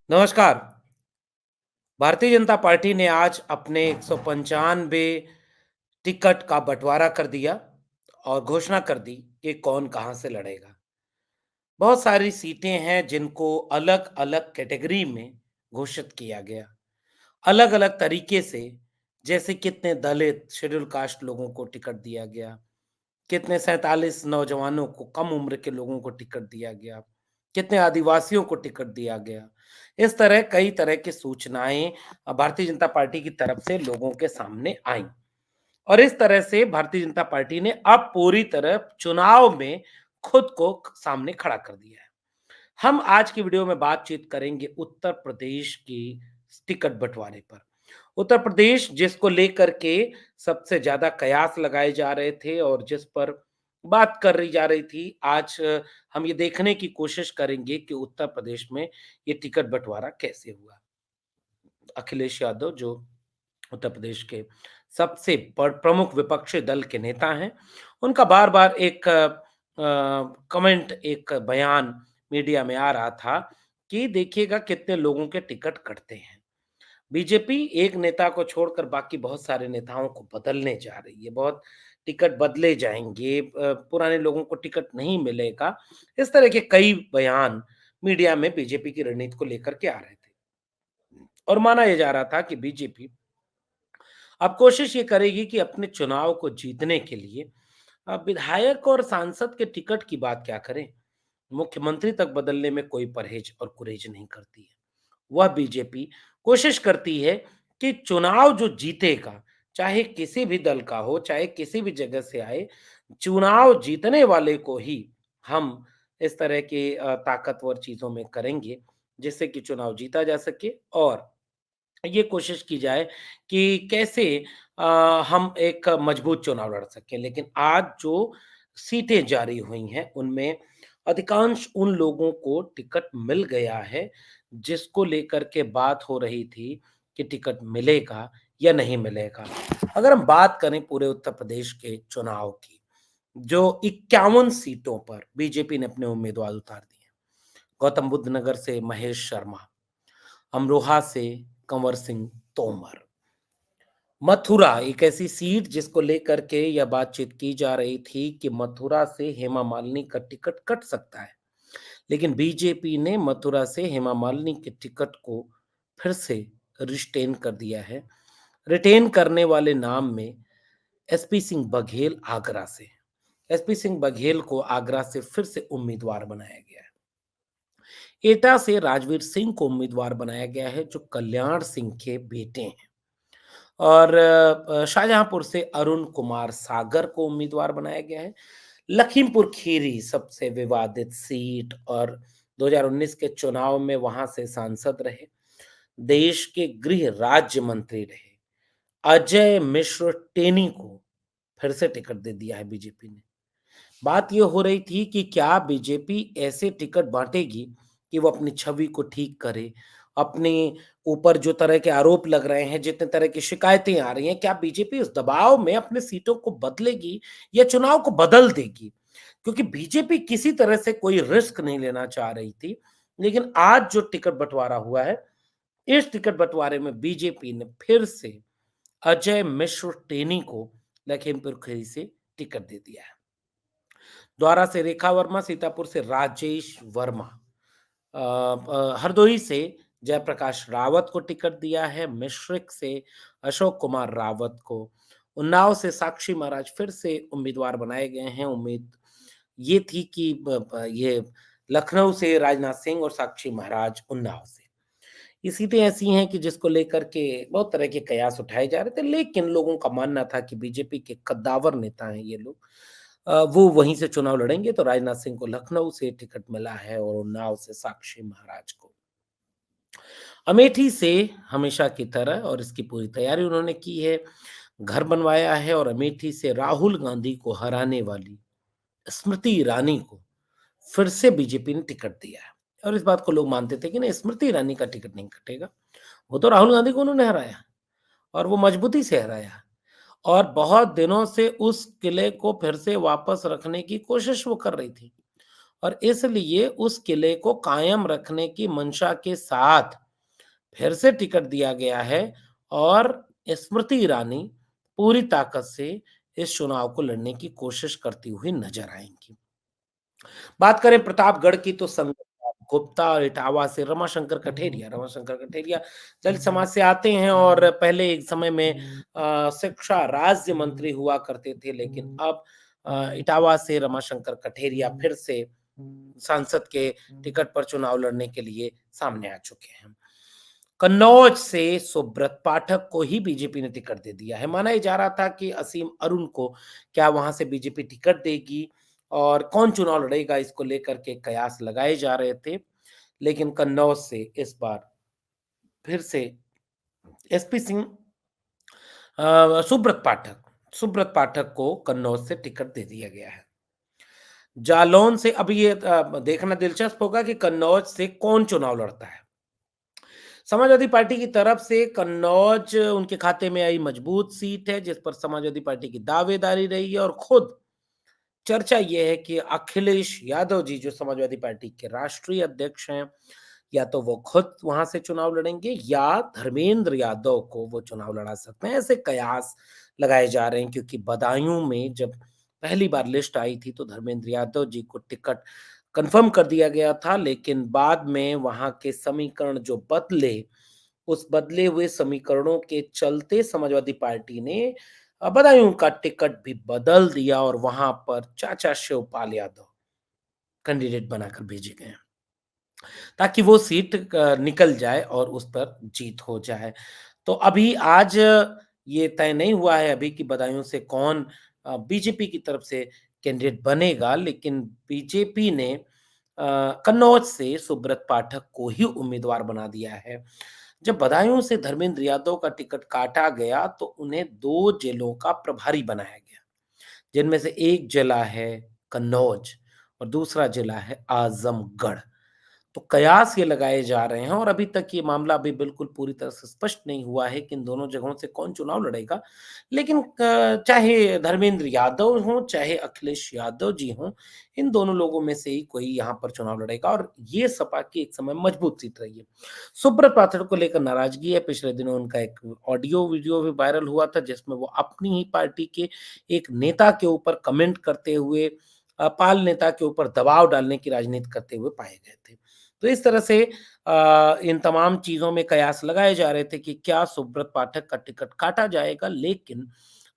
नमस्कार। भारतीय जनता पार्टी ने आज अपने 195 टिकट का बंटवारा कर दिया और घोषणा कर दी कि कौन कहाँ से लड़ेगा। बहुत सारी सीटें हैं जिनको अलग-अलग कैटेगरी में घोषित किया गया। अलग-अलग तरीके से, जैसे कितने दलित, शेड्यूल कास्ट लोगों को टिकट दिया गया, कितने 47 नौजवानों को, कम उम्र के लोगों को टिकट दिया गया, कितने आदिवासियों को टिकट दिया गया। इस तरह कई तरह की सूचनाएँ भारतीय जनता पार्टी की तरफ से लोगों के सामने आईं और इस तरह से भारतीय जनता पार्टी ने अब पूरी तरह चुनाव में खुद को सामने खड़ा कर दिया है। हम आज की वीडियो में बातचीत करेंगे उत्तर प्रदेश की टिकट बंटवारे पर। उत्तर प्रदेश जिसको लेकर के सबसे ज़्यादा कयास लगाए जा रहे थे और जिस पर बात करी जा रही थी, आज हम ये देखने की कोशिश करेंगे कि उत्तर प्रदेश में ये टिकट बंटवारा कैसे हुआ। अखिलेश यादव जो उत्तर प्रदेश के सबसे प्रमुख विपक्षी दल के नेता हैं, उनका बार-बार एक कमेंट, एक बयान मीडिया में आ रहा था कि देखिएगा कितने लोगों के टिकट कटते हैं। बीजेपी एक नेता को छोड़कर बाकी बहुत सारे नेताओं को बदलने जा रही है। बहुत टिकट बदले जाएँगे, पुराने लोगों को टिकट नहीं मिलेगा। इस तरह के कई बयान मीडिया में बीजेपी की रणनीति को लेकर के आ रहे थे और माना ये जा रहा था कि बीजेपी अब कोशिश ये करेगी कि अपने चुनाव को जीतने के लिए विधायक और सांसद के टिकट की बात क्या करें, मुख्यमंत्री तक बदलने में कोई परहेज और गुरेज नहीं करती है। वह बीजेपी कोशिश करती है कि चुनाव जो जीतेगा, चाहे किसी भी दल का हो, चाहे किसी भी जगह से आए, चुनाव जीतने वाले को ही हम इस तरह के ताकतवर चीज़ों में करेंगे, जिससे कि चुनाव जीता जा सके और ये कोशिश की जाए कि कैसे हम एक मजबूत चुनाव लड़ सकें। लेकिन आज जो सीटें जारी हुई हैं, उनमें अधिकांश उन लोगों को टिकट मिल गया है, जिसको लेकर के बात हो रही थी कि टिकट मिलेगा या नहीं मिलेगा। अगर हम बात करें पूरे उत्तर प्रदेश के चुनाव की, जो 51 सीटों पर बीजेपी ने अपने उम्मीदवार उतार दिए। गौतम बुद्ध नगर से महेश शर्मा, अमरोहा से कंवर सिंह तोमर, मथुरा एक ऐसी सीट जिसको लेकर के यह बातचीत की जा रही थी कि मथुरा से हेमा मालिनी का टिकट कट सकता है, लेकिन बीजेपी ने मथुरा से हेमा मालिनी के टिकट को फिर से रिटेन कर दिया है। रिटेन करने वाले नाम में एसपी सिंह बघेल आगरा से, एसपी सिंह बघेल को आगरा से फिर से उम्मीदवार बनाया गया है। एटा से राजवीर सिंह को उम्मीदवार बनाया गया है, जो कल्याण सिंह के बेटे हैं। और शाहजहांपुर से अरुण कुमार सागर को उम्मीदवार बनाया गया है। लखीमपुर खीरी सबसे विवादित सीट और 2019 के चुनाव में वहां से सांसद रहे, देश के गृह राज्य मंत्री रहे अजय मिश्र टेनी को फिर से टिकट दे दिया है बीजेपी ने। बात ये हो रही थी कि क्या बीजेपी ऐसे टिकट बाँटेगी कि वो अपनी छवि को ठीक करे, अपने ऊपर जो तरह के आरोप लग रहे हैं, जितने तरह की शिकायतें आ रही हैं, क्या बीजेपी उस दबाव में अपने सीटों को बदलेगी या चुनाव को बदल देगी? क्योंकि बीजेपी किसी तरह से कोई रिस्क नहीं लेना चाह रही थी, लेकिन आज जो टिकट बँटवारा हुआ है, इस टिकट बँटवारे में बीजेपी ने फिर से अजय मिश्र टेनी को लखीमपुर खीरी से टिकट दे दिया है। द्वारा से रेखा वर्मा, सीतापुर से राजेश वर्मा, हरदोई से जयप्रकाश रावत को टिकट दिया है, मिश्रिक से अशोक कुमार रावत को, उन्नाव से साक्षी महाराज फिर से उम्मीदवार बनाए गए हैं। उम्मीद ये थी कि ये लखनऊ से राजनाथ सिंह और साक्षी महाराज उन्नाव से। ये सीटें ऐसी हैं कि जिसको लेकर के बहुत तरह के कयास उठाए जा रहे थे, लेकिन लोगों का मानना था कि बीजेपी के कद्दावर नेता हैं ये लोग, वो वहीं से चुनाव लड़ेंगे, तो राजनाथ सिंह को लखनऊ से टिकट मिला है और उन्नाव से साक्षी महाराज को। अमेठी से हमेशा की तरह और इसकी पूरी तैयारी उन्होंने की है, घर बनवाया है और अमेठी से राहुल गांधी को हराने वाली स्मृति ईरानी को फिर से बीजेपी ने टिकट दिया है। और इस बात को लोग मानते थे कि नहीं, स्मृति ईरानी का टिकट नहीं कटेगा, वो तो राहुल गांधी को उन्होंने हराया और वो मजबूती से हराया और बहुत दिनों से उस किले को फिर से वापस रखने की कोशिश वो कर रही थी। और इसलिए उस किले को कायम रखने की मंशा के साथ फिर से टिकट दिया गया है और स्मृति ईरानी पूरी ताकत से इस चुनाव को लड़ने की कोशिश करती हुई नजर आएंगी। बात करें प्रतापगढ़ की तो संगत गुप्ता और इटावा से रमाशंकर कठेरिया दलित समाज से आते हैं और पहले एक समय में शिक्षा राज्य मंत्री हुआ करते थे, लेकिन अब इटावा से रमाशंकर कठेरिया फिर से सांसद के टिकट पर चुनाव लड़ने के लिए सामने आ चुके हैं। कन्नौज से सुब्रत पाठक को ही बीजेपी ने टिकट दे दिया है। माना जा रहा था कि असीम अरुण को क्या वहां से बीजेपी टिकट देगी और कौन चुनाव लड़ेगा, इसको लेकर के कयास लगाए जा रहे थे, लेकिन कन्नौज से इस बार फिर से एसपी सिंह सुब्रत पाठक को कन्नौज से टिकट दे दिया गया है। जालौन से अभी ये देखना दिलचस्प होगा कि कन्नौज से कौन चुनाव लड़ता है। समाजवादी पार्टी की तरफ से कन्नौज उनके खाते में आई मजबूत सीट है, जिस पर समाजवादी पार्टी की दावेदारी रही है और खुद चर्चा यह है कि अखिलेश यादव जी जो समाजवादी पार्टी के राष्ट्रीय अध्यक्ष हैं, या तो वो खुद वहां से चुनाव लड़ेंगे या धर्मेंद्र यादव को वो चुनाव लड़ा सकते हैं। ऐसे कयास लगाए जा रहे हैं क्योंकि बदायूं में जब पहली बार लिस्ट आई थी तो धर्मेंद्र यादव जी को टिकट कंफर्म कर दिया गया था, लेकिन बाद में वहां के समीकरण जो बदले, उस बदले हुए समीकरणों के चलते समाजवादी पार्टी ने बदायूं का टिकट भी बदल दिया और वहां पर चाचा शिवपाल यादव कैंडिडेट बनाकर भेजे गए ताकि वो सीट निकल जाए और उस पर जीत हो जाए। तो अभी आज ये तय नहीं हुआ है अभी कि बदायूं से कौन बीजेपी की तरफ से कैंडिडेट बनेगा, लेकिन बीजेपी ने कन्नौज से सुब्रत पाठक को ही उम्मीदवार बना दिया है। जब बदायूं से धर्मेंद्र यादव का टिकट काटा गया तो उन्हें 2 जिलों का प्रभारी बनाया गया, जिनमें से एक जिला है कन्नौज और दूसरा जिला है आजमगढ़। तो कयास ये लगाए जा रहे हैं और अभी तक ये मामला अभी बिल्कुल पूरी तरह से स्पष्ट नहीं हुआ है कि इन दोनों जगहों से कौन चुनाव लड़ेगा। लेकिन चाहे धर्मेंद्र यादव हों, चाहे अखिलेश यादव जी हों, इन दोनों लोगों में से ही कोई यहाँ पर चुनाव लड़ेगा और ये सपा की एक समय मजबूत सीट रही है। सुब्रत पाठक को लेकर नाराजगी है। पिछले दिनों उनका एक ऑडियो वीडियो भी वायरल हुआ था जिसमें वो अपनी ही पार्टी के एक नेता के ऊपर कमेंट करते हुए पाल नेता के ऊपर दबाव डालने की राजनीति करते हुए पाए गए थे। तो इस तरह से इन तमाम चीज़ों में कयास लगाए जा रहे थे कि क्या सुब्रत पाठक का टिकट काटा जाएगा, लेकिन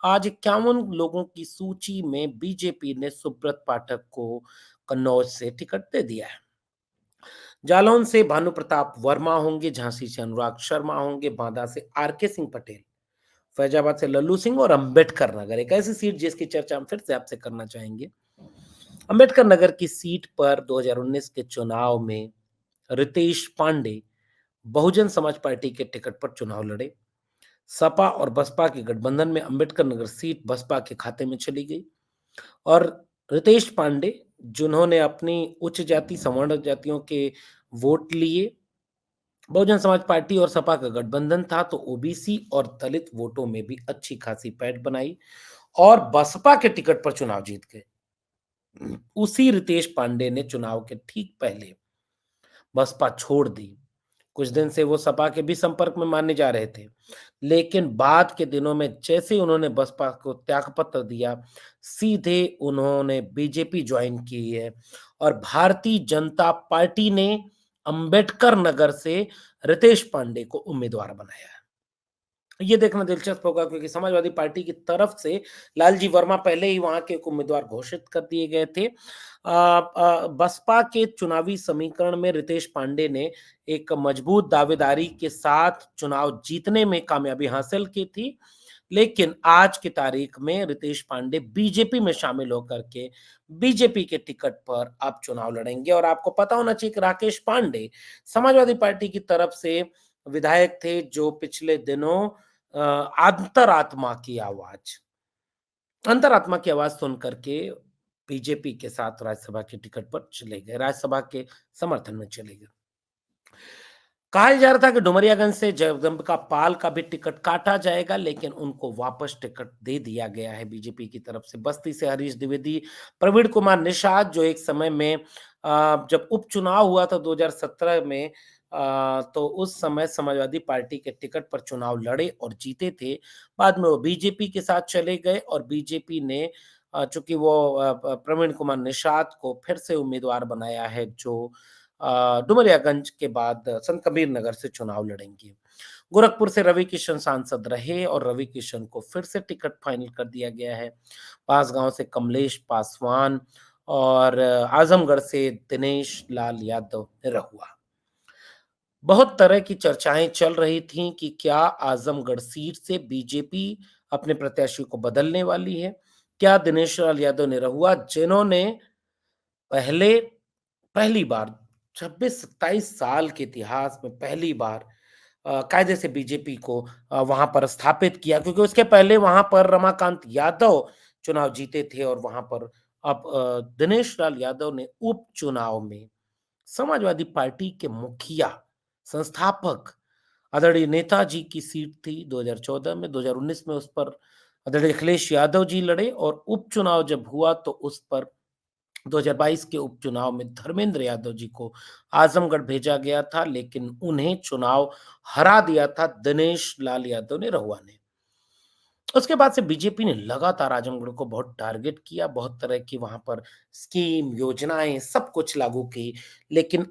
आज 51 लोगों की सूची में बीजेपी ने सुब्रत पाठक को कन्नौज से टिकट दे दिया है। जालौन से भानु प्रताप वर्मा होंगे, झांसी से अनुराग शर्मा होंगे, बांदा से आरके सिंह पटेल, फैजाबाद से लल्लू सिंह और अंबेडकर नगर एक ऐसी सीट जिसकी चर्चा हम फिर से आपसे करना चाहेंगे। अंबेडकर नगर की सीट पर 2019 के चुनाव में रितेश पांडे बहुजन समाज पार्टी के टिकट पर चुनाव लड़े। सपा और बसपा के गठबंधन में अंबेडकर नगर सीट बसपा के खाते में चली गई और रितेश पांडे जिन्होंने अपनी उच्च जाति सवर्ण जातियों के वोट लिए, बहुजन समाज पार्टी और सपा का गठबंधन था तो ओबीसी और दलित वोटों में भी अच्छी खासी पैठ बनाई और बसपा के टिकट पर चुनाव जीत गए। उसी रितेश पांडे ने चुनाव के ठीक पहले बसपा छोड़ दी। कुछ दिन से वो सपा के भी संपर्क में माने जा रहे थे, लेकिन बाद के दिनों में जैसे ही उन्होंने बसपा को त्यागपत्र दिया, सीधे उन्होंने बीजेपी ज्वाइन की है और भारतीय जनता पार्टी ने अंबेडकर नगर से रितेश पांडे को उम्मीदवार बनाया है। ये देखना दिलचस्प होगा क्योंकि समाजवादी पार्टी की तरफ से लालजी वर्मा पहले ही वहां के एक उम्मीदवार घोषित कर दिए गए थे। बसपा के चुनावी समीकरण में रितेश पांडे ने एक मजबूत दावेदारी के साथ चुनाव जीतने में कामयाबी हासिल की थी, लेकिन आज की तारीख में रितेश पांडे बीजेपी में शामिल होकर के बीजेपी के टिकट पर अब चुनाव लड़ेंगे और आपको पता होना चाहिए कि राकेश पांडे समाजवादी पार्टी की तरफ से विधायक थे जो पिछले दिनों अंतरात्मा की सुन करके बीजेपी के साथ राज्यसभा के टिकट पर चले गए, राज्यसभा के समर्थन में चले गए। कहा जा रहा था कि डुमरियागंज से जगदम्बिका पाल का भी टिकट काटा जाएगा, लेकिन उनको वापस टिकट दे दिया गया है बीजेपी की तरफ से। बस्ती से हरीश द्विवेदी, प्रवीण कुमार निषाद जो एक समय में जब उपचुनाव हुआ था 2017 में, तो उस समय समाजवादी पार्टी के टिकट पर चुनाव लड़े और जीते थे। बाद में वो बीजेपी के साथ चले गए और बीजेपी ने चूँकि वो प्रवीण कुमार निषाद को फिर से उम्मीदवार बनाया है, जो डुमरियागंज के बाद संत कबीर नगर से चुनाव लड़ेंगे। गोरखपुर से रवि किशन सांसद रहे और रवि किशन को फिर से टिकट फाइनल कर दिया गया है। बांसगांव से कमलेश पासवान और आजमगढ़ से दिनेश लाल यादव निरहुआ। बहुत तरह की चर्चाएं चल रही थीं कि क्या आजमगढ़ सीट से बीजेपी अपने प्रत्याशी को बदलने वाली है? क्या दिनेश लाल यादव निरहुआ, जिन्होंने पहले पहली बार 26-27 साल के इतिहास में पहली बार कायदे से बीजेपी को वहां पर स्थापित किया, क्योंकि उसके पहले वहां पर रमाकांत यादव चुनाव जीते थे और वहां पर अब दिनेश लाल यादव ने उपचुनाव में समाजवादी पार्टी के मुखिया, संस्थापक आदरणीय नेताजी की सीट थी 2014 में, 2019 में उस पर आदरणीय अखिलेश यादव जी लड़े और उपचुनाव जब हुआ तो उस पर 2022 के उपचुनाव में धर्मेंद्र यादव जी को आजमगढ़ भेजा गया था, लेकिन उन्हें चुनाव हरा दिया था दिनेश लाल यादव ने, रहुआ ने। उसके बाद से बीजेपी ने लगातार आजमगढ़ को बहुत टारगेट किया, बहुत तरह की वहां पर स्कीम, योजनाएं, सब कुछ लागू की। लेकिन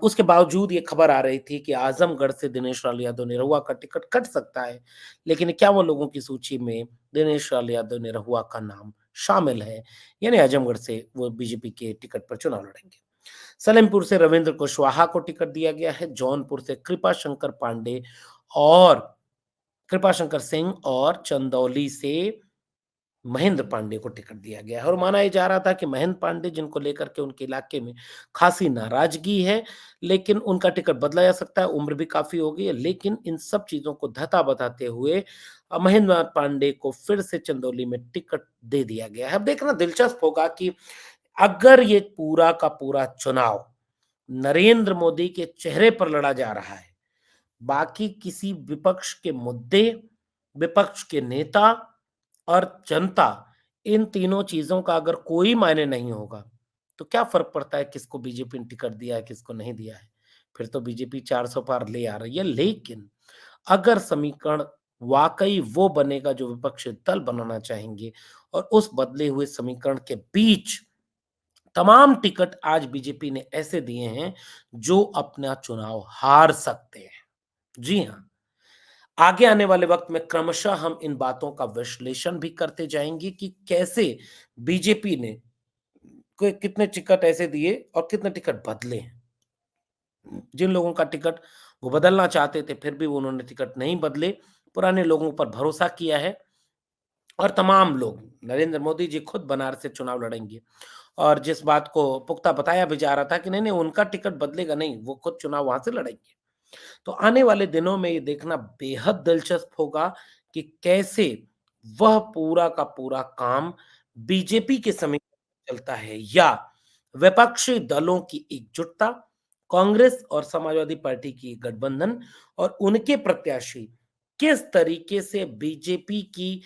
उसके बावजूद ये खबर आ रही थी कि आजमगढ़ से दिनेश लाल यादव निरहुआ का टिकट कट सकता है, लेकिन क्या वो लोगों की सूची में दिनेश लाल यादव निरहुआ का नाम शामिल है? यानी आजमगढ़ से वो बीजेपी के टिकट पर चुनाव लड़ेंगे। सलेमपुर से रविंद्र कुशवाहा को टिकट दिया गया है, जौनपुर से कृपा शंकर पांडे और कृपाशंकर सिंह और चंदौली से महेंद्र पांडे को टिकट दिया गया है और माना ये जा रहा था कि महेंद्र पांडे, जिनको लेकर के उनके इलाके में खासी नाराजगी है, लेकिन उनका टिकट बदला जा सकता है, उम्र भी काफी हो गई है, लेकिन इन सब चीजों को धता बताते हुए महेंद्र पांडे को फिर से चंदौली में टिकट दे दिया गया है। अब देखना दिलचस्प होगा कि अगर ये पूरा का पूरा चुनाव नरेंद्र मोदी के चेहरे पर लड़ा जा रहा है, बाकी किसी विपक्ष के मुद्दे, विपक्ष के नेता और जनता, इन तीनों चीजों का अगर कोई मायने नहीं होगा, तो क्या फर्क पड़ता है किसको बीजेपी ने टिकट दिया है, किसको नहीं दिया है? फिर तो बीजेपी 400 पार ले आ रही है। लेकिन अगर समीकरण वाकई वो बनेगा जो विपक्षी दल बनाना चाहेंगे और उस बदले हुए समीकरण के बीच तमाम टिकट आज बीजेपी ने ऐसे दिए हैं जो अपना चुनाव हार सकते हैं। जी हाँ। आगे आने वाले वक्त में क्रमशः हम इन बातों का विश्लेषण भी करते जाएंगे कि कैसे बीजेपी ने कितने टिकट ऐसे दिए और कितने टिकट बदले हैं। जिन लोगों का टिकट वो बदलना चाहते थे, फिर भी उन्होंने टिकट नहीं बदले, पुराने लोगों पर भरोसा किया है और तमाम लोग, नरेंद्र मोदी जी खुद बनारस से चुनाव लड़ेंगे और जिस बात को पुख्ता बताया भी जा रहा था कि नहीं नहीं उनका टिकट बदलेगा नहीं, वो खुद चुनाव वहां से लड़ेंगे। तो आने वाले दिनों में ये देखना बेहद दिलचस्प होगा कि कैसे वह पूरा का पूरा काम बीजेपी के समीकरण चलता है या विपक्षी दलों की एकजुटता, कांग्रेस और समाजवादी पार्टी की गठबंधन और उनके प्रत्याशी किस तरीके से बीजेपी की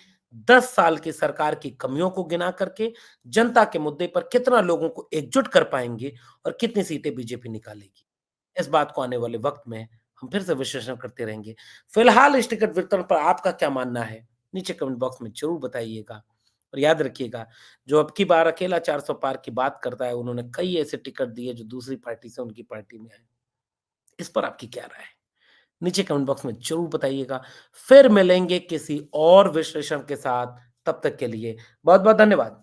10 साल की सरकार की कमियों को गिना करके जनता के मुद्दे पर कितना लोगों को एकजुट कर पाएंगे और कितनी सीटें बीजेपी निकालेगी। इस बात को आने वाले वक्त में हम फिर से विश्लेषण करते रहेंगे। फिलहाल इस टिकट वितरण पर आपका क्या मानना है? नीचे कमेंट बॉक्स में ज़रूर बताइएगा और याद रखिएगा, जो अब की बार अकेला 400 पार की बात करता है, उन्होंने कई ऐसे टिकट दिए जो दूसरी पार्टी से उनकी पार्टी में आए। इस पर आपकी क्या राय है? नीचे कमेंट बॉक्स में ज़रूर बताइएगा। फिर मिलेंगे किसी और विश्लेषण के साथ, तब तक के लिए बहुत-बहुत धन्यवाद।